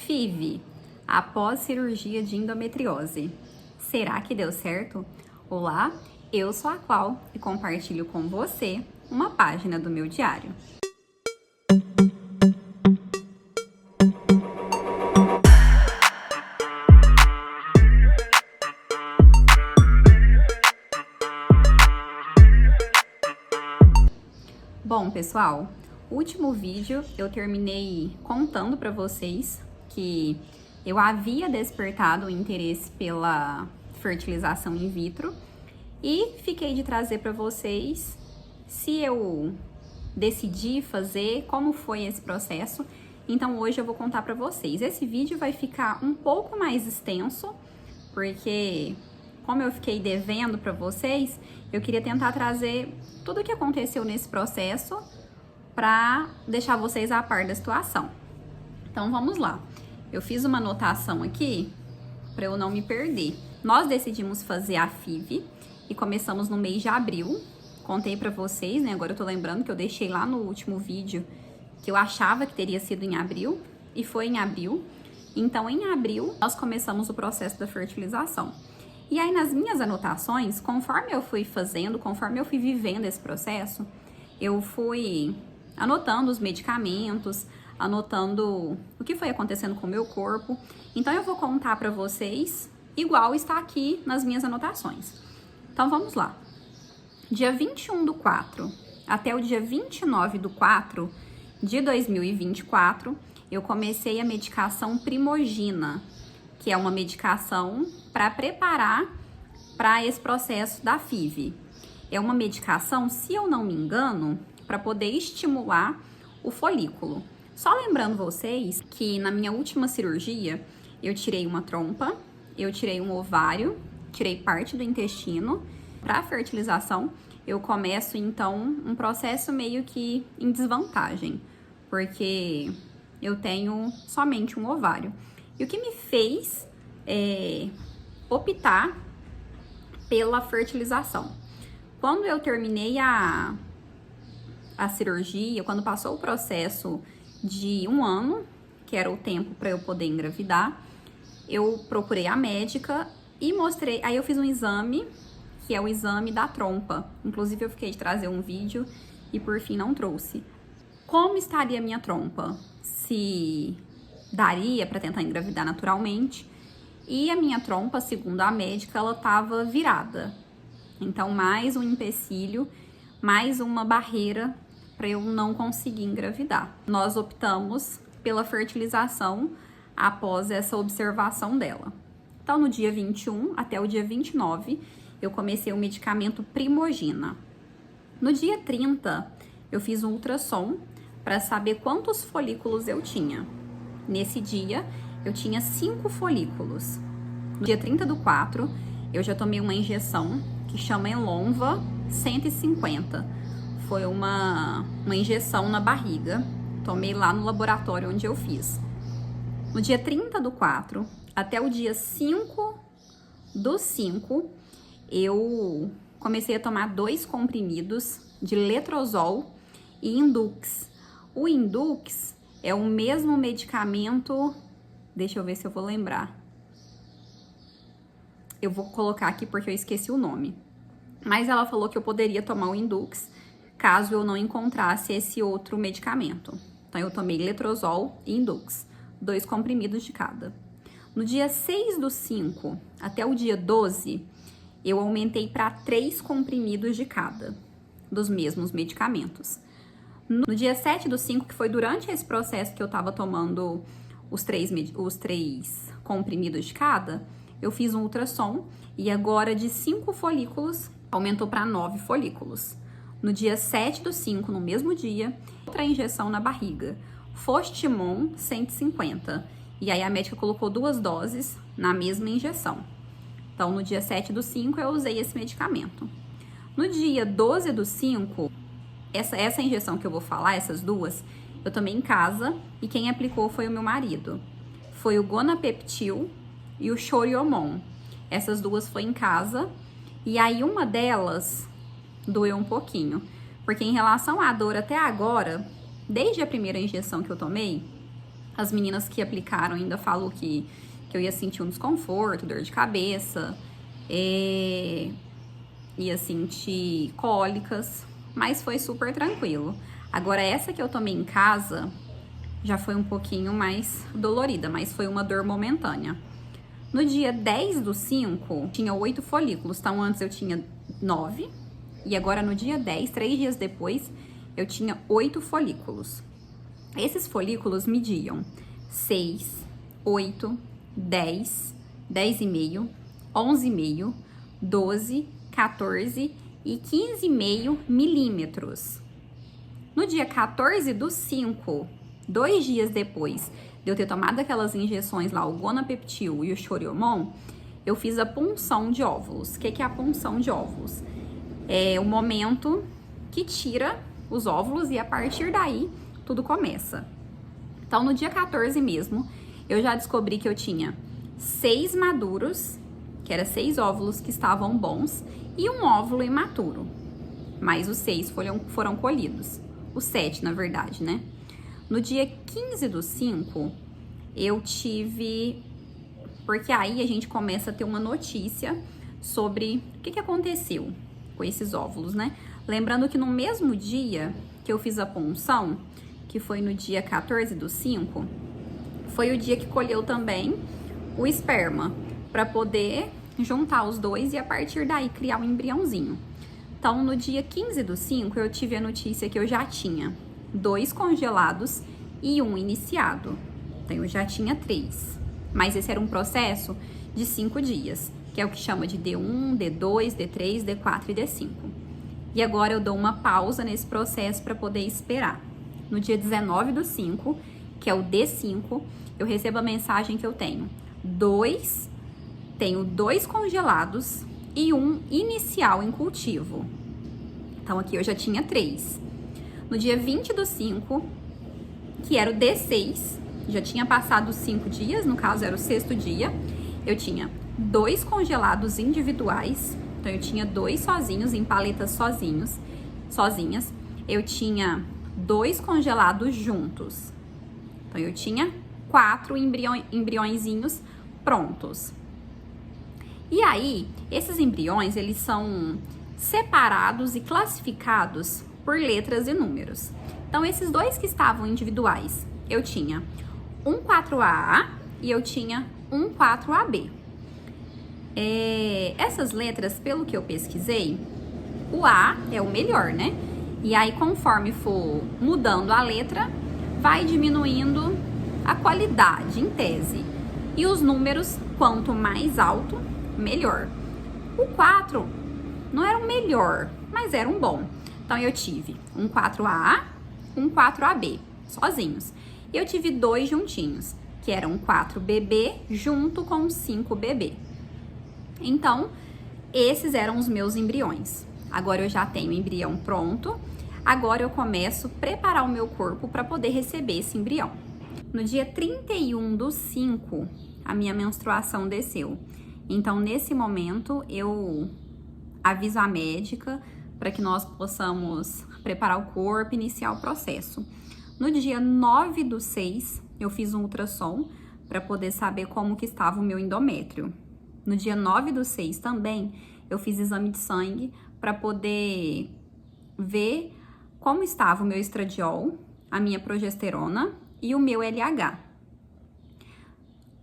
FIV, após cirurgia de endometriose. Será que deu certo? Olá, eu sou a Clau e compartilho com você uma página do meu diário. Bom, pessoal, o último vídeo eu terminei contando para vocês que eu havia despertado o interesse pela fertilização in vitro e fiquei de trazer para vocês se eu decidi fazer, como foi esse processo. Então hoje eu vou contar para vocês. Esse vídeo vai ficar um pouco mais extenso, porque como eu fiquei devendo para vocês, eu queria tentar trazer tudo o que aconteceu nesse processo para deixar vocês a par da situação. Então vamos lá. Eu fiz uma anotação aqui para eu não me perder. Nós decidimos fazer a FIV e começamos no mês de abril. Contei para vocês, né? Agora eu tô lembrando que eu deixei lá no último vídeo que eu achava que teria sido em abril e foi em abril. Então em abril nós começamos o processo da fertilização. E aí nas minhas anotações, conforme eu fui fazendo, conforme eu fui vivendo esse processo, eu fui anotando os medicamentos, anotando o que foi acontecendo com o meu corpo. Então eu vou contar para vocês igual está aqui nas minhas anotações. Então vamos lá. Dia 21/4 até o dia 29/4 de 2024, eu comecei a medicação Primogina, que é uma medicação para preparar para esse processo da FIV. É uma medicação, se eu não me engano, para poder estimular o folículo. Só lembrando vocês que na minha última cirurgia, eu tirei uma trompa, eu tirei um ovário, tirei parte do intestino. Para a fertilização, eu começo então um processo meio que em desvantagem, porque eu tenho somente um ovário. E o que me fez optar pela fertilização? Quando eu terminei a cirurgia, quando passou o processo de 1 ano, que era o tempo para eu poder engravidar, eu procurei a médica e mostrei, aí eu fiz um exame, que é o exame da trompa. Inclusive eu fiquei de trazer um vídeo e por fim não trouxe. Como estaria a minha trompa? Se daria para tentar engravidar naturalmente. E a minha trompa, segundo a médica, ela estava virada. Então, mais um empecilho, mais uma barreira para eu não conseguir engravidar. Nós optamos pela fertilização após essa observação dela. Então, no dia 21 até o dia 29, eu comecei o medicamento Primogina. No dia 30, eu fiz um ultrassom para saber quantos folículos eu tinha. Nesse dia, eu tinha 5 folículos. No dia 30/4, eu já tomei uma injeção que chama Elonva 150. Foi uma injeção na barriga. Tomei lá no laboratório onde eu fiz. No dia 30/4 até o dia 5/5, eu comecei a tomar 2 comprimidos de letrozol e Indux. O Indux é o mesmo medicamento, deixa eu ver se eu vou lembrar. Eu vou colocar aqui porque eu esqueci o nome. Mas ela falou que eu poderia tomar o Indux caso eu não encontrasse esse outro medicamento. Então eu tomei letrozol e Indux, 2 comprimidos de cada. No dia 6/5 até o dia 12, eu aumentei para 3 comprimidos de cada, dos mesmos medicamentos. No dia 7/5, que foi durante esse processo que eu tava tomando os 3 comprimidos de cada, eu fiz um ultrassom e agora de 5 folículos aumentou para 9 folículos. No dia 7/5, no mesmo dia, outra injeção na barriga, Fostimon 150. E aí a médica colocou 2 doses na mesma injeção. Então no dia 7/5 eu usei esse medicamento. No dia 12/5, essa injeção que eu vou falar, essas duas, eu tomei em casa e quem aplicou foi o meu marido. Foi o Gonapeptil e o Choriomon. Essas duas foi em casa e aí uma delas doeu um pouquinho. Porque em relação à dor até agora, desde a primeira injeção que eu tomei, As meninas que aplicaram ainda falam que eu ia sentir um desconforto, dor de cabeça, ia sentir cólicas, mas foi super tranquilo. Agora, essa que eu tomei em casa já foi um pouquinho mais dolorida, mas foi uma dor momentânea. No dia 10/5, tinha 8 folículos, então antes eu tinha 9, e agora no dia 10, 3 dias depois, eu tinha 8 folículos. Esses folículos mediam 6, 8, 10, 10,5, 11,5, 12, 14 e 15,5 milímetros. No dia 14/5, 2 dias depois de eu ter tomado aquelas injeções lá, o Gonapeptil e o Choriomon, eu fiz a punção de óvulos. O que é a punção de óvulos? É o momento que tira os óvulos e a partir daí tudo começa. Então, no dia 14 mesmo, eu já descobri que eu tinha 6 maduros, que eram 6 óvulos que estavam bons, e um óvulo imaturo. Mas os 6 foram colhidos. Os 7, na verdade, né? No dia 15/5, eu tive... Porque aí a gente começa a ter uma notícia sobre o que aconteceu com esses óvulos, né? Lembrando que no mesmo dia que eu fiz a punção, que foi no dia 14/5, foi o dia que colheu também o esperma, para poder juntar os dois e a partir daí criar um embriãozinho. Então, no dia 15/5, eu tive a notícia que eu já tinha 2 congelados e 1 iniciado. Então, eu já tinha 3. Mas esse era um processo de 5 dias, que é o que chama de D1, D2, D3, D4 e D5. E agora eu dou uma pausa nesse processo para poder esperar. No dia 19/5, que é o D5, eu recebo a mensagem que eu tenho 2 congelados e 1 inicial em cultivo. Então, aqui eu já tinha 3. No dia 20/5, que era o D6, já tinha passado os 5 dias, no caso era o 6º dia, eu tinha 2 congelados individuais, então eu tinha 2 sozinhos, em paletas sozinhas. Eu tinha 2 congelados juntos. Então, eu tinha 4 embriõezinhos prontos. E aí, esses embriões, eles são separados e classificados por letras e números. Então, esses 2 que estavam individuais, eu tinha um 4AA e eu tinha um 4AB. Essas letras, pelo que eu pesquisei, o A é o melhor, né? E aí, conforme for mudando a letra, vai diminuindo a qualidade, em tese. E os números, quanto mais alto, melhor. O 4 não era o melhor, mas era um bom. Então, eu tive um 4AA, um 4AB, sozinhos. E eu tive 2 juntinhos, que eram um 4BB junto com um 5BB. Então, esses eram os meus embriões. Agora eu já tenho o embrião pronto. Agora eu começo a preparar o meu corpo para poder receber esse embrião. No dia 31/5, a minha menstruação desceu. Então, nesse momento, eu aviso a médica para que nós possamos preparar o corpo e iniciar o processo. No dia 9/6, eu fiz um ultrassom para poder saber como que estava o meu endométrio. No dia 9/6 também, eu fiz exame de sangue para poder ver como estava o meu estradiol, a minha progesterona e o meu LH.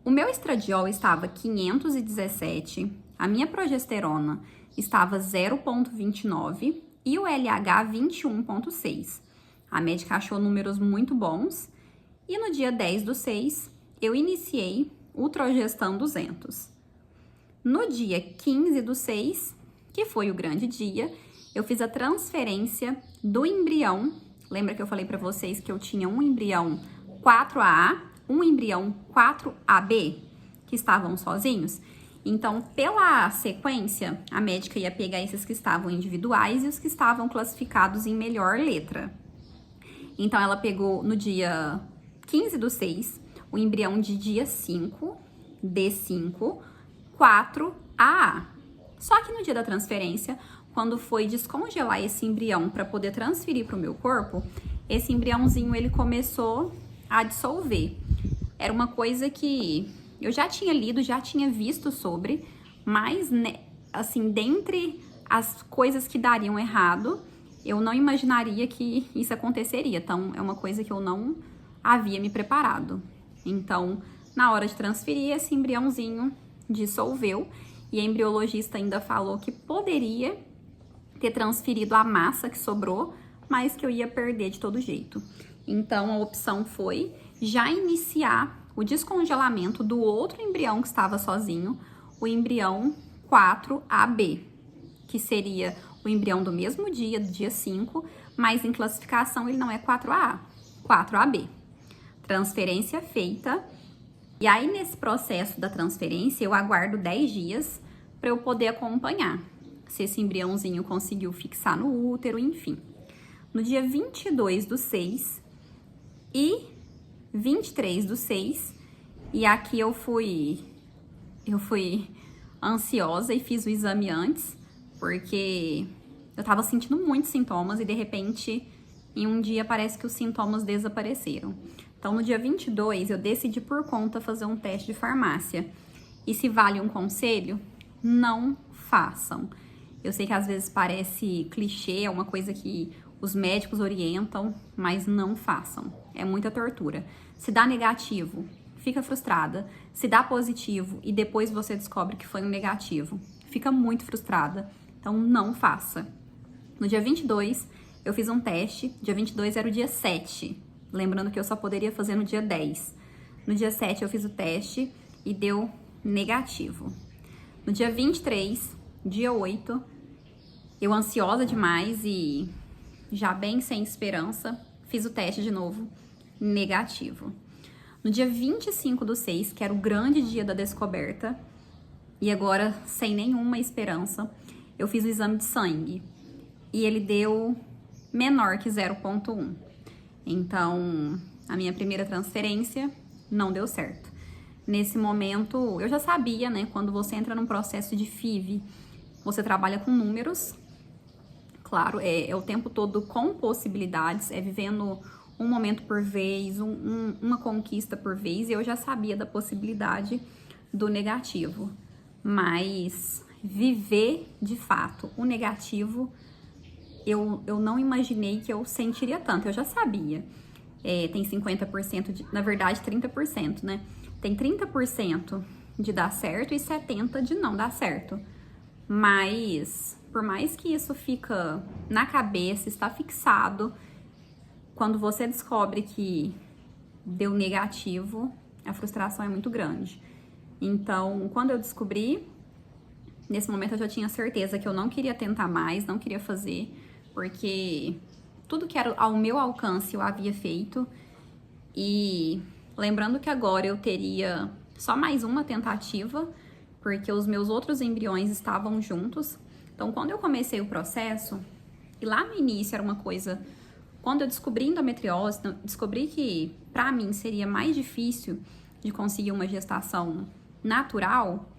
O meu estradiol estava 517, a minha progesterona estava 0,29 e o LH 21,6. A médica achou números muito bons e no dia 10/6 eu iniciei o Trogestan 200. No dia 15/6, que foi o grande dia, eu fiz a transferência do embrião. Lembra que eu falei para vocês que eu tinha um embrião 4AA, um embrião 4AB, que estavam sozinhos? Então, pela sequência, a médica ia pegar esses que estavam individuais e os que estavam classificados em melhor letra. Então, ela pegou no dia 15/6, o embrião de dia 5, D5, 4AA. Só que no dia da transferência, quando foi descongelar esse embrião para poder transferir para o meu corpo, esse embriãozinho ele começou a dissolver. era uma coisa que eu já tinha lido, já tinha visto sobre, mas, né, assim, dentre as coisas que dariam errado, eu não imaginaria que isso aconteceria. Então, é uma coisa que eu não havia me preparado. Então, na hora de transferir, esse embriãozinho dissolveu e a embriologista ainda falou que poderia ter transferido a massa que sobrou, mas que eu ia perder de todo jeito. Então, a opção foi já iniciar o descongelamento do outro embrião que estava sozinho, o embrião 4AB, que seria o embrião do mesmo dia, do dia 5, mas em classificação ele não é 4A, 4AB. Transferência feita. E aí, nesse processo da transferência, eu aguardo 10 dias para eu poder acompanhar se esse embriãozinho conseguiu fixar no útero, enfim. No dia 22/6 e 23/6, e aqui eu fui ansiosa e fiz o exame antes, porque eu tava sentindo muitos sintomas e de repente, em um dia, parece que os sintomas desapareceram. Então, no dia 22, eu decidi por conta fazer um teste de farmácia. E se vale um conselho, não façam. Eu sei que às vezes parece clichê, é uma coisa que os médicos orientam, mas não façam. É muita tortura. Se dá negativo, fica frustrada. Se dá positivo e depois você descobre que foi um negativo, fica muito frustrada. Então, não faça. No dia 22, eu fiz um teste. Dia 22 era o dia 7. Lembrando que eu só poderia fazer no dia 10. No dia 7 eu fiz o teste e deu negativo. No dia 23, dia 8, eu ansiosa demais e já bem sem esperança, fiz o teste de novo, negativo. No dia 25/6, que era o grande dia da descoberta, e agora sem nenhuma esperança, eu fiz o exame de sangue e ele deu menor que 0,1. Então, a minha primeira transferência não deu certo. Nesse momento, eu já sabia, né? Quando você entra num processo de FIV, você trabalha com números. Claro, é o tempo todo com possibilidades, é vivendo um momento por vez, uma conquista por vez. E eu já sabia da possibilidade do negativo. Mas viver, de fato, o negativo, eu não imaginei que eu sentiria tanto. Eu já sabia. Tem 50%, na verdade 30%, né? Tem 30% de dar certo e 70% de não dar certo. Mas, por mais que isso fica na cabeça, está fixado, quando você descobre que deu negativo, a frustração é muito grande. Então, quando eu descobri, nesse momento eu já tinha certeza que eu não queria tentar mais, não queria fazer, porque tudo que era ao meu alcance eu havia feito. E lembrando que agora eu teria só mais uma tentativa, porque os meus outros embriões estavam juntos. Então, quando eu comecei o processo, e lá no início era uma coisa... Quando eu descobri endometriose, descobri que pra mim seria mais difícil de conseguir uma gestação natural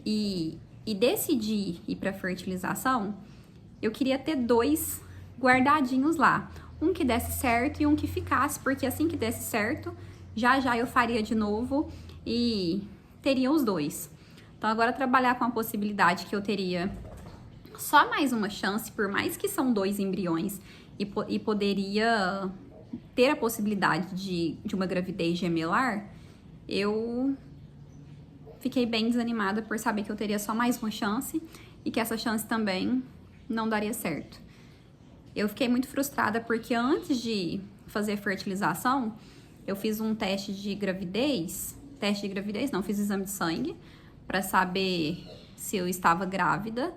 e decidi ir pra fertilização, eu queria ter 2 guardadinhos lá. Um que desse certo e um que ficasse, porque assim que desse certo, já eu faria de novo e teria os 2. Então, agora trabalhar com a possibilidade que eu teria só mais uma chance, por mais que são 2 embriões, e poderia ter a possibilidade de uma gravidez gemelar, eu fiquei bem desanimada por saber que eu teria só mais uma chance e que essa chance também não daria certo. Eu fiquei muito frustrada porque antes de fazer fertilização, eu fiz um teste de gravidez, fiz exame de sangue para saber se eu estava grávida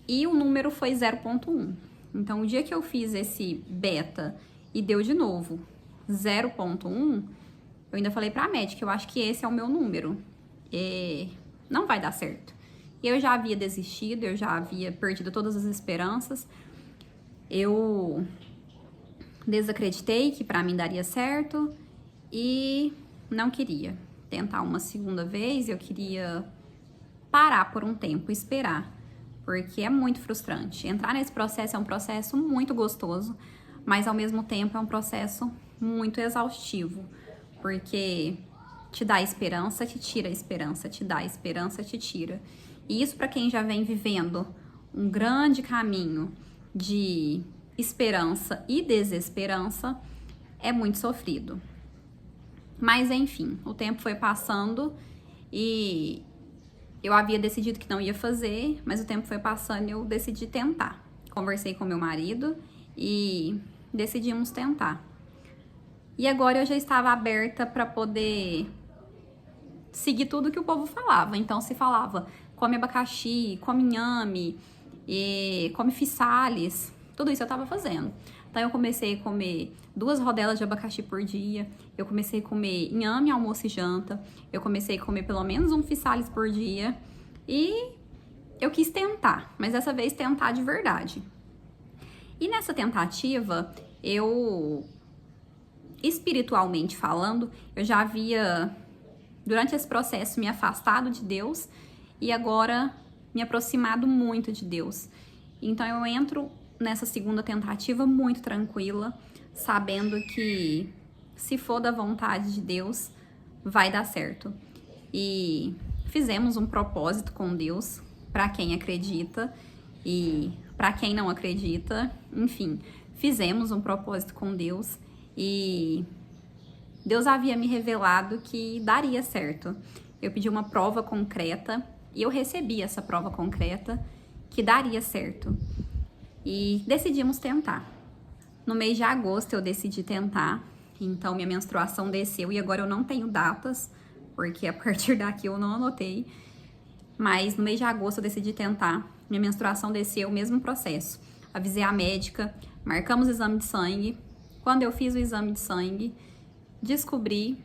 e o número foi 0,1. Então, o dia que eu fiz esse beta e deu de novo 0,1, eu ainda falei pra médica, eu acho que esse é o meu número. Não vai dar certo. Eu já havia desistido, eu já havia perdido todas as esperanças. Eu desacreditei que pra mim daria certo e não queria tentar uma segunda vez. Eu queria parar por um tempo, esperar, porque é muito frustrante. Entrar nesse processo é um processo muito gostoso, mas ao mesmo tempo é um processo muito exaustivo, porque te dá esperança, te tira a esperança, te dá esperança, te tira. E isso para quem já vem vivendo um grande caminho de esperança e desesperança é muito sofrido. Mas enfim, o tempo foi passando e eu havia decidido que não ia fazer, mas o tempo foi passando e eu decidi tentar. Conversei com meu marido e decidimos tentar. E agora eu já estava aberta para poder seguir tudo que o povo falava. Então se falava, come abacaxi, come inhame, come physalis, tudo isso eu estava fazendo. Então eu comecei a comer 2 rodelas de abacaxi por dia, eu comecei a comer inhame, almoço e janta, eu comecei a comer pelo menos um physalis por dia e eu quis tentar, mas dessa vez tentar de verdade. E nessa tentativa, espiritualmente falando, eu já havia, durante esse processo, me afastado de Deus e agora me aproximado muito de Deus. Então eu entro nessa segunda tentativa muito tranquila, sabendo que se for da vontade de Deus, vai dar certo. E fizemos um propósito com Deus, para quem acredita e para quem não acredita, enfim, fizemos um propósito com Deus e Deus havia me revelado que daria certo. Eu pedi uma prova concreta e eu recebi essa prova concreta que daria certo. E decidimos tentar. No mês de agosto eu decidi tentar, então minha menstruação desceu e agora eu não tenho datas, porque a partir daqui eu não anotei. Mas no mês de agosto eu decidi tentar, minha menstruação desceu, o mesmo processo. Avisei a médica, marcamos o exame de sangue. Quando eu fiz o exame de sangue, descobri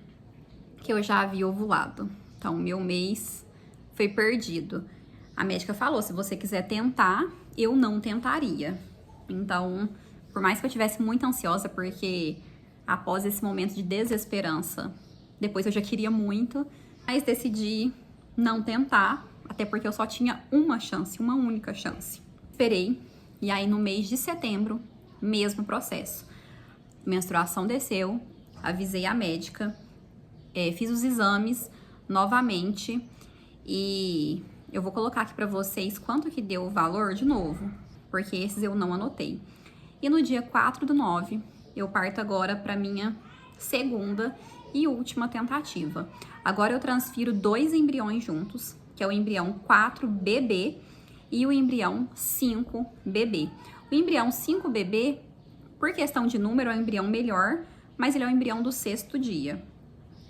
que eu já havia ovulado. Então, meu mês foi perdido. A médica falou, se você quiser tentar, eu não tentaria. Então, por mais que eu estivesse muito ansiosa, porque após esse momento de desesperança, depois eu já queria muito, mas decidi não tentar, até porque eu só tinha uma chance, uma única chance. Esperei, e aí no mês de setembro, mesmo processo. Menstruação desceu, avisei a médica, fiz os exames novamente e eu vou colocar aqui pra vocês quanto que deu o valor de novo, porque esses eu não anotei. E no dia 4/9, eu parto agora pra minha segunda e última tentativa. Agora eu transfiro 2 embriões juntos, que é o embrião 4BB e o embrião 5BB. O embrião 5BB, por questão de número, é o embrião melhor, mas ele é o embrião do 6º dia.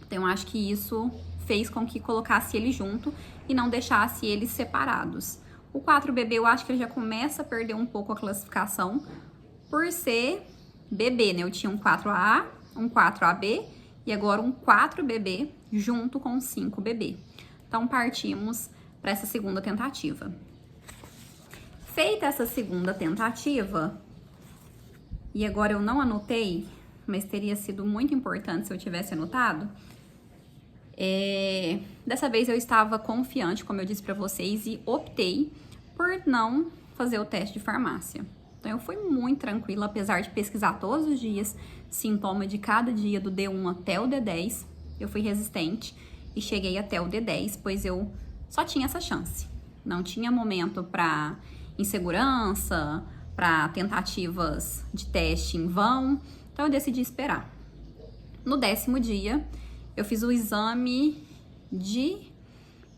Então, eu acho que isso fez com que colocasse ele junto e não deixasse eles separados. O 4BB, eu acho que ele já começa a perder um pouco a classificação por ser bebê, né? Eu tinha um 4A, um 4AB e agora um 4BB junto com 5BB. Então, partimos para essa segunda tentativa. Feita essa segunda tentativa, e agora eu não anotei, mas teria sido muito importante se eu tivesse anotado, dessa vez eu estava confiante, como eu disse para vocês, e optei por não fazer o teste de farmácia. Então, eu fui muito tranquila, apesar de pesquisar todos os dias, sintoma de cada dia, do D1 até o D10, eu fui resistente e cheguei até o D10, pois eu só tinha essa chance. Não tinha momento para insegurança, para tentativas de teste em vão, então eu decidi esperar. No 10º dia, eu fiz o exame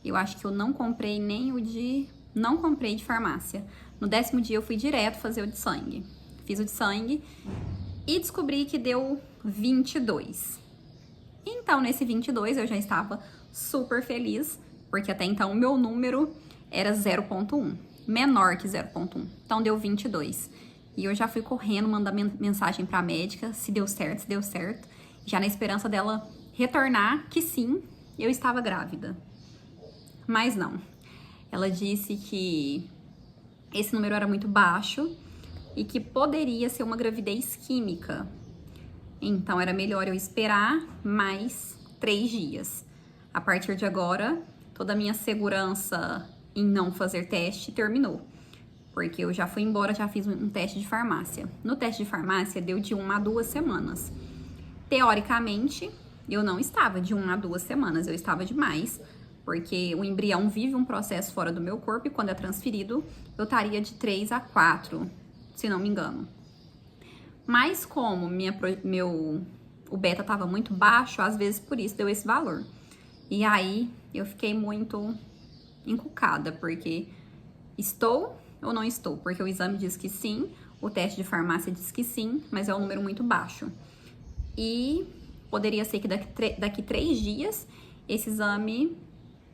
eu acho que eu não comprei nem o de... Não comprei de farmácia. No 10º dia, eu fui direto fazer o de sangue. Fiz o de sangue e descobri que deu 22. Então, nesse 22, eu já estava super feliz, porque até então o meu número era 0,1, menor que 0,1. Então, deu 22. E eu já fui correndo, mandando mensagem para a médica, se deu certo, já na esperança dela retornar que sim, eu estava grávida. Mas não. Ela disse que esse número era muito baixo e que poderia ser uma gravidez química. Então, era melhor eu esperar mais 3 dias. A partir de agora, toda a minha segurança em não fazer teste terminou. Porque eu já fui embora, já fiz um teste de farmácia. No teste de farmácia, deu de 1 a 2 semanas. Teoricamente, eu não estava de 1 a 2 semanas, eu estava de mais, porque o embrião vive um processo fora do meu corpo e quando é transferido, eu estaria de 3 a 4, se não me engano. Mas como o beta estava muito baixo, às vezes por isso deu esse valor. E aí eu fiquei muito encucada, porque estou ou não estou? Porque o exame diz que sim, o teste de farmácia diz que sim, mas é um número muito baixo. E poderia ser que daqui 3 dias esse exame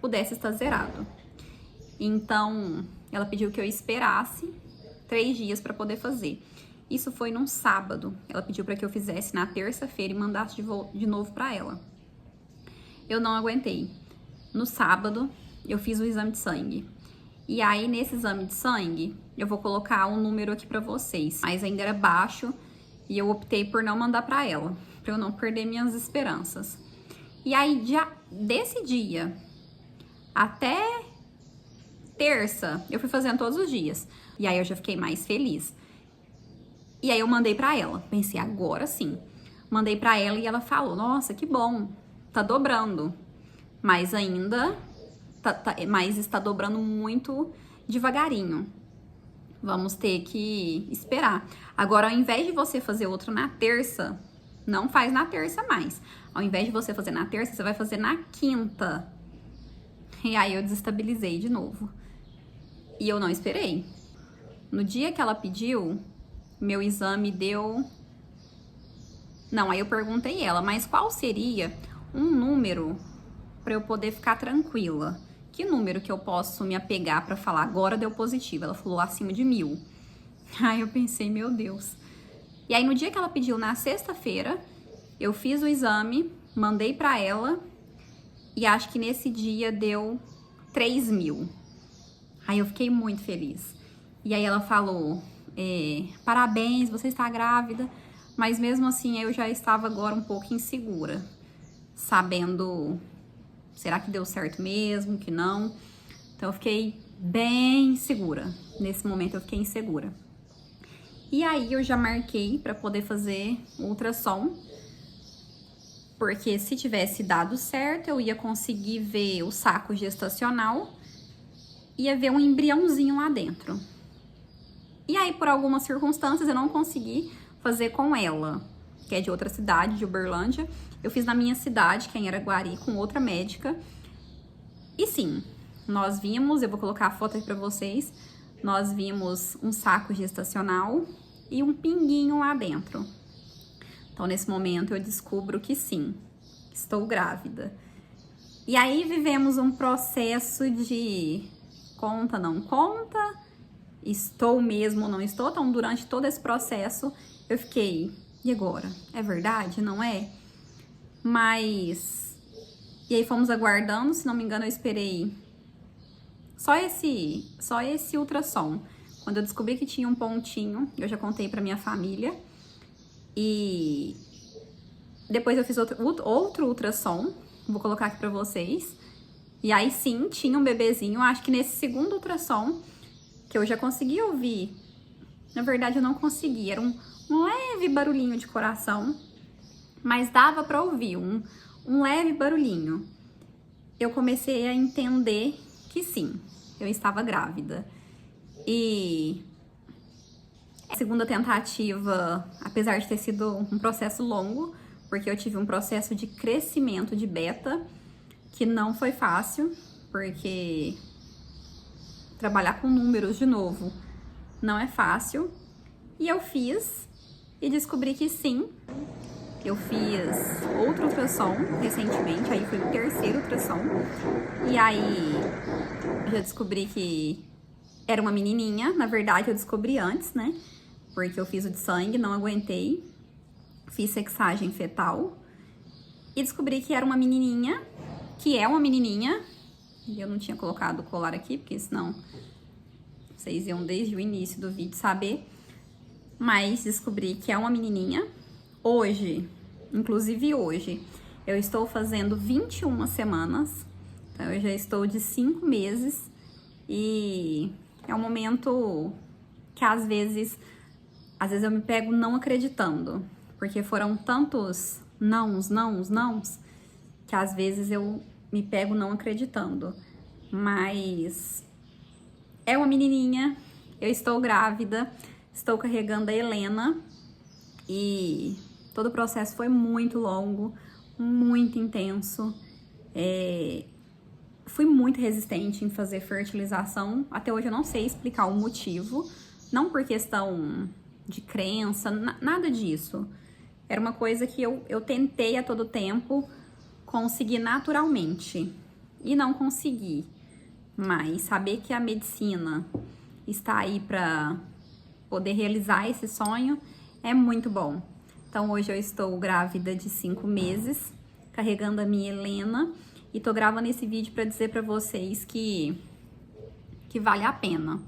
pudesse estar zerado. Então, ela pediu que eu esperasse 3 dias para poder fazer. Isso foi num sábado. Ela pediu para que eu fizesse na terça-feira e mandasse de novo para ela. Eu não aguentei. No sábado, eu fiz o exame de sangue. E aí, nesse exame de sangue, eu vou colocar um número aqui para vocês. Mas ainda era baixo e eu optei por não mandar para ela, para eu não perder minhas esperanças. E aí, desse dia até terça, eu fui fazendo todos os dias. E aí, eu já fiquei mais feliz. E aí, eu mandei para ela. Pensei, agora sim. Mandei para ela e ela falou, nossa, que bom, tá dobrando. Mas ainda... mas está dobrando muito devagarinho. Vamos ter que esperar. Agora, ao invés de você fazer outro na terça, não faz na terça mais. Ao invés de você fazer na terça, você vai fazer na quinta. E aí eu desestabilizei de novo. E eu não esperei. No dia que ela pediu, meu exame deu... Não, aí eu perguntei ela, mas qual seria um número para eu poder ficar tranquila? Que número que eu posso me apegar para falar agora deu positivo? Ela falou acima de 1000. Aí eu pensei, meu Deus. E aí no dia que ela pediu, na sexta-feira, eu fiz o exame, mandei para ela e acho que nesse dia deu 3000. Aí eu fiquei muito feliz. E aí ela falou, parabéns, você está grávida. Mas mesmo assim eu já estava agora um pouco insegura, sabendo... Será que deu certo mesmo, que não? Então, eu fiquei bem segura. Nesse momento, eu fiquei insegura. E aí, eu já marquei para poder fazer o ultrassom. Porque se tivesse dado certo, eu ia conseguir ver o saco gestacional. Ia ver um embriãozinho lá dentro. E aí, por algumas circunstâncias, eu não consegui fazer com ela, que é de outra cidade, de Uberlândia. Eu fiz na minha cidade, que é em Araguari, com outra médica. E sim, nós vimos, eu vou colocar a foto aí pra vocês, nós vimos um saco gestacional e um pinguinho lá dentro. Então, nesse momento, eu descubro que sim, estou grávida. E aí, vivemos um processo de conta, não conta, estou mesmo ou não estou. Então, durante todo esse processo, eu fiquei, e agora? É verdade, não é? Mas... E aí fomos aguardando, se não me engano eu esperei só esse ultrassom. Quando eu descobri que tinha um pontinho, eu já contei pra minha família. E depois eu fiz outro ultrassom, vou colocar aqui pra vocês. E aí sim, tinha um bebezinho, acho que nesse segundo ultrassom, que eu já consegui ouvir. Na verdade eu não consegui, era um leve barulhinho de coração. Mas dava pra ouvir um leve barulhinho. Eu comecei a entender que sim, eu estava grávida. E a segunda tentativa, apesar de ter sido um processo longo, porque eu tive um processo de crescimento de beta, que não foi fácil, porque trabalhar com números de novo não é fácil. E eu fiz e descobri que sim. Eu fiz outro ultrassom recentemente, aí foi o terceiro ultrassom. E aí eu já descobri que era uma menininha. Na verdade, eu descobri antes, né? Porque eu fiz o de sangue, não aguentei. Fiz sexagem fetal. E descobri que era uma menininha, que é uma menininha. E eu não tinha colocado o colar aqui, porque senão vocês iam desde o início do vídeo saber. Mas descobri que é uma menininha. Hoje, inclusive hoje, eu estou fazendo 21 semanas, então eu já estou de 5 meses e é um momento que às vezes eu me pego não acreditando, porque foram tantos nãos, que às vezes eu me pego não acreditando. Mas é uma menininha, eu estou grávida, estou carregando a Helena e todo o processo foi muito longo, muito intenso. Fui muito resistente em fazer fertilização. Até hoje eu não sei explicar o motivo. Não por questão de crença, nada disso. Era uma coisa que eu tentei a todo tempo conseguir naturalmente. E não consegui. Mas saber que a medicina está aí para poder realizar esse sonho é muito bom. Então hoje eu estou grávida de 5 meses, carregando a minha Helena. E tô gravando esse vídeo para dizer para vocês que vale a pena.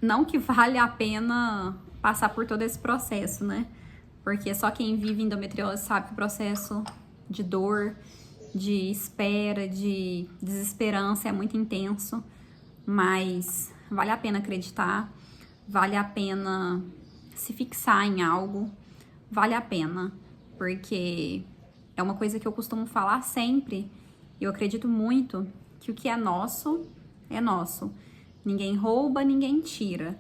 Não que vale a pena passar por todo esse processo, né? Porque só quem vive endometriose sabe que o processo de dor, de espera, de desesperança é muito intenso. Mas vale a pena acreditar, vale a pena se fixar em algo, vale a pena, porque é uma coisa que eu costumo falar sempre. Eu acredito muito que o que é nosso, é nosso. Ninguém rouba, ninguém tira.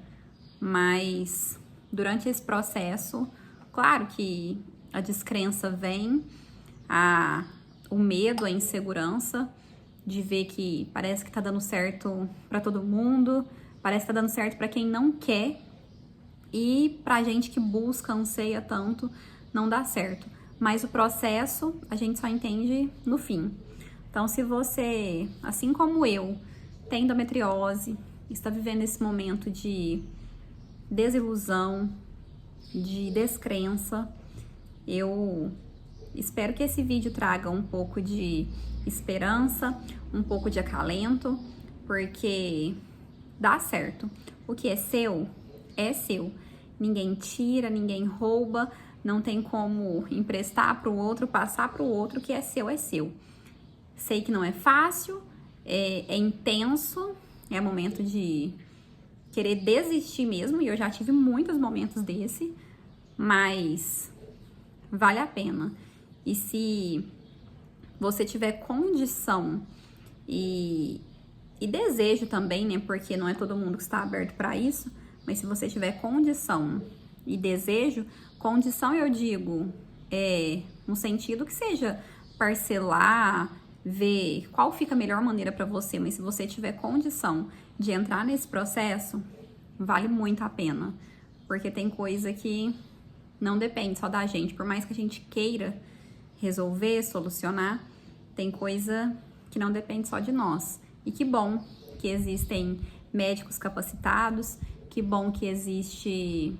Mas durante esse processo, claro que a descrença vem, o medo, a insegurança de ver que parece que tá dando certo pra todo mundo, parece que tá dando certo pra quem não quer, e pra gente que busca, anseia tanto, não dá certo. Mas o processo a gente só entende no fim. Então, se você, assim como eu, tem endometriose, está vivendo esse momento de desilusão, de descrença, eu espero que esse vídeo traga um pouco de esperança, um pouco de acalento, porque dá certo. O que é seu, é seu. Ninguém tira, ninguém rouba. Não tem como emprestar para o outro, passar para o outro. O que é seu, é seu. Sei que não é fácil, é intenso, é momento de querer desistir mesmo, e eu já tive muitos momentos desse, mas vale a pena. E se você tiver condição e desejo também, né, porque não é todo mundo que está aberto para isso, mas se você tiver condição e desejo, condição eu digo, no sentido que seja parcelar, ver qual fica a melhor maneira para você, mas se você tiver condição de entrar nesse processo, vale muito a pena, porque tem coisa que não depende só da gente, por mais que a gente queira resolver, solucionar, tem coisa que não depende só de nós. E que bom que existem médicos capacitados, que bom que existe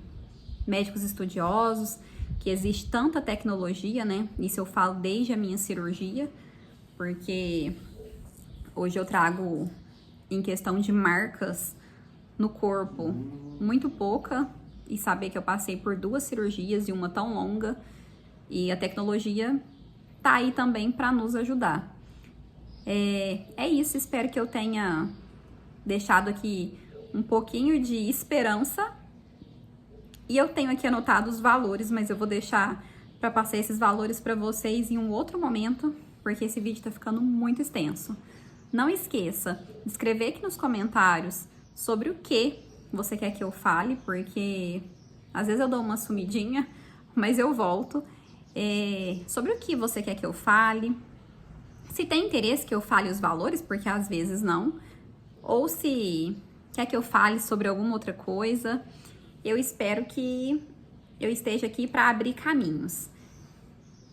médicos estudiosos, que existe tanta tecnologia, né? Isso eu falo desde a minha cirurgia, porque hoje eu trago, em questão de marcas no corpo, muito pouca, e saber que eu passei por 2 cirurgias e uma tão longa, e a tecnologia tá aí também para nos ajudar. É isso, espero que eu tenha deixado aqui um pouquinho de esperança. E eu tenho aqui anotado os valores, mas eu vou deixar para passar esses valores para vocês em um outro momento, porque esse vídeo tá ficando muito extenso. Não esqueça de escrever aqui nos comentários sobre o que você quer que eu fale, porque às vezes eu dou uma sumidinha, mas eu volto. Sobre o que você quer que eu fale, se tem interesse que eu fale os valores, porque às vezes não, ou se quer que eu fale sobre alguma outra coisa. Eu espero que eu esteja aqui para abrir caminhos.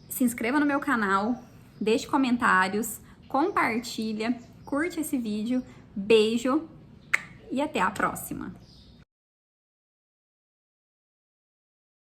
Se inscreva no meu canal, deixe comentários, compartilha, curte esse vídeo. Beijo e até a próxima!